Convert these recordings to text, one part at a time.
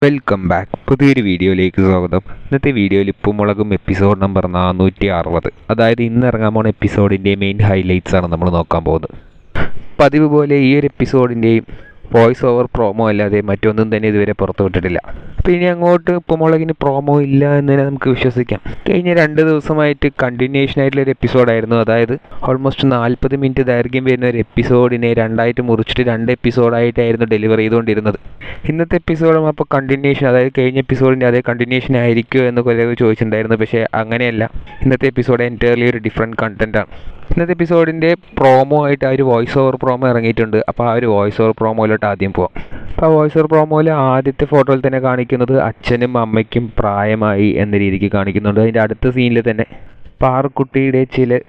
Welcome back. പുതിയൊരു വീഡിയോയിലേക്ക് സ്വാഗതം. ഇന്നത്തെ വീഡിയോയിൽ ഉപ്പുമുളകും എപ്പിസോഡ് നമ്പർ 460, അതായത് ഇന്ന് ഇറങ്ങാൻ പോണ എപ്പിസോഡിൻ്റെ മെയിൻ ഹൈലൈറ്റ്സ് ആണ് നമ്മൾ നോക്കാൻ പോകുന്നത്. പതിവ് പോലെ ഈ ഒരു എപ്പിസോഡിൻ്റെയും വോയിസ് ഓവർ പ്രോമോ അല്ലാതെ മറ്റൊന്നും തന്നെ ഇതുവരെ പുറത്തുവിട്ടിട്ടില്ല. അപ്പോൾ ഇനി അങ്ങോട്ട് ഉപ്പുമുളകിന് പ്രോമോ ഇല്ല എന്ന് തന്നെ നമുക്ക് വിശ്വസിക്കാം. കഴിഞ്ഞ 2 ദിവസമായിട്ട് കണ്ടിന്യൂഷൻ ആയിട്ടുള്ളൊരു എപ്പിസോഡായിരുന്നു. അതായത് ഓൾമോസ്റ്റ് 40 മിനിറ്റ് ദൈർഘ്യം വരുന്ന ഒരു എപ്പിസോഡിനെ 2 മുറിച്ചിട്ട് 2 എപ്പിസോഡായിട്ടായിരുന്നു ഡെലിവർ ചെയ്തുകൊണ്ടിരുന്നത്. ഇന്നത്തെ എപ്പിസോഡും അപ്പോൾ കണ്ടിന്യൂഷൻ, അതായത് കഴിഞ്ഞ എപ്പിസോഡിൻ്റെ അതേ കണ്ടിന്യൂഷൻ ആയിരിക്കുമോ എന്ന് കുറേ ചോദിച്ചിട്ടുണ്ടായിരുന്നു. പക്ഷേ അങ്ങനെയല്ല, ഇന്നത്തെ എപ്പിസോഡ് എൻറ്റയർലി ഒരു ഡിഫറെൻറ്റ് കണ്ടൻറ്റാണ്. ഇന്നത്തെ എപ്പിസോഡിൻ്റെ പ്രോമോ ആയിട്ട് ആ ഒരു വോയിസ് ഓവർ പ്രോമോ ഇറങ്ങിയിട്ടുണ്ട്. അപ്പോൾ ആ ഒരു വോയിസ് ഓവർ പ്രോമോയിലോട്ട് ആദ്യം പോവാം. അപ്പോൾ ആ വോയിസ് ഓവർ പ്രോമോയിൽ ആദ്യത്തെ ഫോട്ടോയിൽ തന്നെ കാണിക്കുന്നത് അച്ഛനും അമ്മയ്ക്കും പ്രായമായി എന്ന രീതിക്ക് കാണിക്കുന്നുണ്ട്. അതിൻ്റെ അടുത്ത സീനിൽ തന്നെ പാറുക്കുട്ടിയുടെ ചില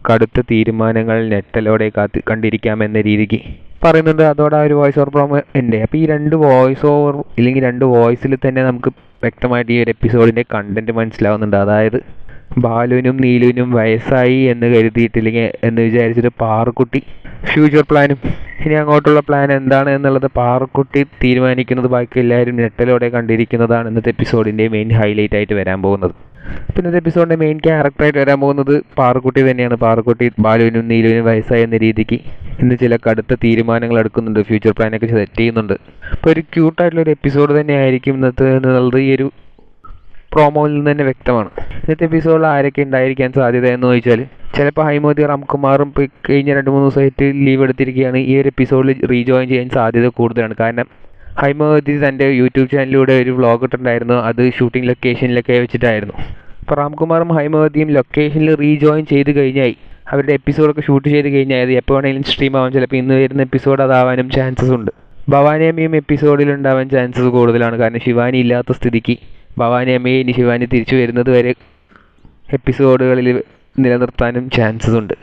കടുത്ത തീരുമാനങ്ങൾ നെട്ടലോടെ കണ്ടിരിക്കാമെന്ന രീതിക്ക് പറയുന്നുണ്ട്. അതോടെ ആ ഒരു വോയിസ് ഓവർ പ്രോമോ ഉണ്ട്. അപ്പോൾ ഈ 2 വോയിസ് ഓവർ ഇല്ലെങ്കിൽ 2 വോയിസിൽ തന്നെ നമുക്ക് വ്യക്തമായിട്ട് ഈ ഒരു എപ്പിസോഡിൻ്റെ കണ്ടൻറ്റ് മനസ്സിലാവുന്നുണ്ട്. അതായത് ബാലുവിനും നീലുവിനും വയസ്സായി എന്ന് കരുതിയിട്ടില്ലെങ്കിൽ എന്ന് വിചാരിച്ചിട്ട് പാറുക്കുട്ടി ഫ്യൂച്ചർ പ്ലാനും ഇനി അങ്ങോട്ടുള്ള പ്ലാൻ എന്താണ് എന്നുള്ളത് പാറുക്കുട്ടി തീരുമാനിക്കുന്നത് ബാക്കി എല്ലാവരും നെട്ടലോടെ കണ്ടിരിക്കുന്നതാണ് ഇന്നത്തെ എപ്പിസോഡിൻ്റെ മെയിൻ ഹൈലൈറ്റ് ആയിട്ട് വരാൻ പോകുന്നത്. അപ്പോൾ ഇന്നത്തെ എപ്പിസോഡിൻ്റെ മെയിൻ ക്യാരക്ടറായിട്ട് വരാൻ പോകുന്നത് പാറുക്കുട്ടി തന്നെയാണ്. പാറുക്കുട്ടി ബാലുവിനും നീലുവിനും വയസ്സായി എന്ന രീതിക്ക് ഇന്ന് ചില കടുത്ത തീരുമാനങ്ങൾ എടുക്കുന്നുണ്ട്, ഫ്യൂച്ചർ പ്ലാനൊക്കെ സെറ്റ് ചെയ്യുന്നുണ്ട്. അപ്പോൾ ഒരു ക്യൂട്ടായിട്ടുള്ളൊരു എപ്പിസോഡ് തന്നെ ആയിരിക്കും ഇന്നത്തെ എന്നുള്ളത് ഈ ഒരു പ്രോമോയിൽ നിന്ന് തന്നെ വ്യക്തമാണ്. ഇന്നത്തെ എപ്പിസോഡിൽ ആരൊക്കെ ഉണ്ടായിരിക്കാൻ സാധ്യത എന്ന് ചോദിച്ചാൽ ചിലപ്പോൾ ഹൈമോദി റാംകുമാറും ഇപ്പോൾ കഴിഞ്ഞ 2-3 ദിവസമായിട്ട് ലീവ് എടുത്തിരിക്കുകയാണ്. ഈ ഒരു എപ്പിസോഡിൽ റീജോയിൻ ചെയ്യാൻ സാധ്യത കൂടുതലാണ്. കാരണം ഹൈമോദി തൻ്റെ യൂട്യൂബ് ചാനലിലൂടെ ഒരു വ്ളോഗ് ഇട്ടിട്ടുണ്ടായിരുന്നു. അത് ഷൂട്ടിംഗ് ലൊക്കേഷനിലൊക്കെ വെച്ചിട്ടായിരുന്നു. അപ്പോൾ റാംകുമാറും ഹൈമോദിയും ലൊക്കേഷനിൽ റീജോയിൻ ചെയ്ത് കഴിഞ്ഞാൽ അവരുടെ എപ്പിസോഡൊക്കെ ഷൂട്ട് ചെയ്ത് കഴിഞ്ഞാൽ അത് എപ്പോൾ വേണമെങ്കിലും സ്ട്രീം ആവാൻ, ചിലപ്പോൾ ഇന്ന് വരുന്ന എപ്പിസോഡ് അതാവാനും ചാൻസസ് ഉണ്ട്. ഭവാനി അമ്മയും എപ്പിസോഡിൽ ഉണ്ടാവാൻ ചാൻസസ് കൂടുതലാണ്. കാരണം ശിവാനി ഇല്ലാത്ത സ്ഥിതിക്ക് ഭവാനി അമ്മയെ ഇനി ശിവാനി തിരിച്ചു വരുന്നത് വരെ എപ്പിസോഡുകളിൽ നിലനിർത്താനും ചാൻസസ് ഉണ്ട്.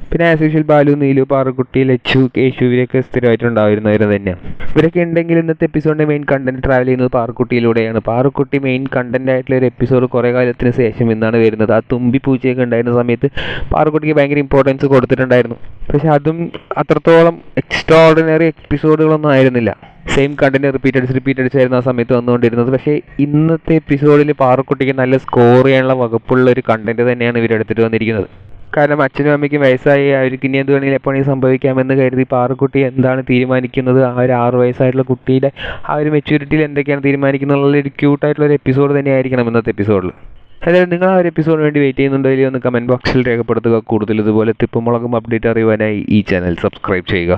പിന്നെ ആസ് യൂഷ്വൽ ബാലു, നീലു, പാറുക്കുട്ടി, ലച്ചു, കേശു ഇവരൊക്കെ സ്ഥിരമായിട്ടുണ്ടായിരുന്നവർ തന്നെയാണ്. ഇവരൊക്കെ ഉണ്ടെങ്കിൽ ഇന്നത്തെ എപ്പിസോഡിൻ്റെ മെയിൻ കണ്ടന്റ് ട്രാവൽ ചെയ്യുന്നത് പാറുക്കുട്ടിയിലൂടെയാണ്. പാറുക്കുട്ടി മെയിൻ കണ്ടന്റ് ആയിട്ടുള്ള ഒരു എപ്പിസോഡ് കുറേ കാലത്തിന് ശേഷം ഇന്നാണ് വരുന്നത്. ആ തുമ്പി പൂച്ചയൊക്കെ ഉണ്ടായിരുന്ന സമയത്ത് പാറുക്കുട്ടിക്ക് ഭയങ്കര ഇമ്പോർട്ടൻസ് കൊടുത്തിട്ടുണ്ടായിരുന്നു. പക്ഷെ അതും അത്രത്തോളം എക്സ്ട്രാ ഓർഡിനറി എപ്പിസോഡുകളൊന്നും ആയിരുന്നില്ല. സെയിം കണ്ടന്റ് റിപ്പീറ്റ് ആയിരുന്നു ആ സമയത്ത് വന്നുകൊണ്ടിരുന്നത്. പക്ഷേ ഇന്നത്തെ എപ്പിസോഡിൽ പാറുക്കുട്ടിക്ക് നല്ല സ്കോർ ചെയ്യാനുള്ള വകുപ്പുള്ള ഒരു കണ്ടന്റ് തന്നെയാണ് ഇവരെടുത്തിട്ട് വന്നിരിക്കുന്നത്. കാരണം അച്ഛനും അമ്മയ്ക്കും വയസ്സായി, അവർക്ക് ഇനി എന്ത് വേണമെങ്കിലും എപ്പോഴെങ്കിലും സംഭവിക്കാമെന്ന് കരുതി പാറുക്കുട്ടി എന്താണ് തീരുമാനിക്കുന്നത്, ആ ഒരു 6 വയസ്സായിട്ടുള്ള കുട്ടിയുടെ ആ ഒരു മെച്യൂരിറ്റിയിൽ എന്തൊക്കെയാണ് തീരുമാനിക്കുന്നത് ഒരു ക്യൂട്ടായിട്ടുള്ളൊരു എപ്പിസോഡ് തന്നെ ആയിരിക്കണം ഇന്നത്തെ എപ്പിസോഡിൽ. അതായത് നിങ്ങൾ ആ ഒരു എപ്പിസോഡിന് വേണ്ടി വെയിറ്റ് ചെയ്യുന്നുണ്ടോ ഇല്ലയോ എന്ന് കമൻറ്റ് ബോക്സിൽ രേഖപ്പെടുത്തുക. കൂടുതൽ ഇതുപോലെ ഉപ്പുമുളകും അപ്ഡേറ്റ് അറിയുവാനായി ഈ ചാനൽ സബ്സ്ക്രൈബ് ചെയ്യുക.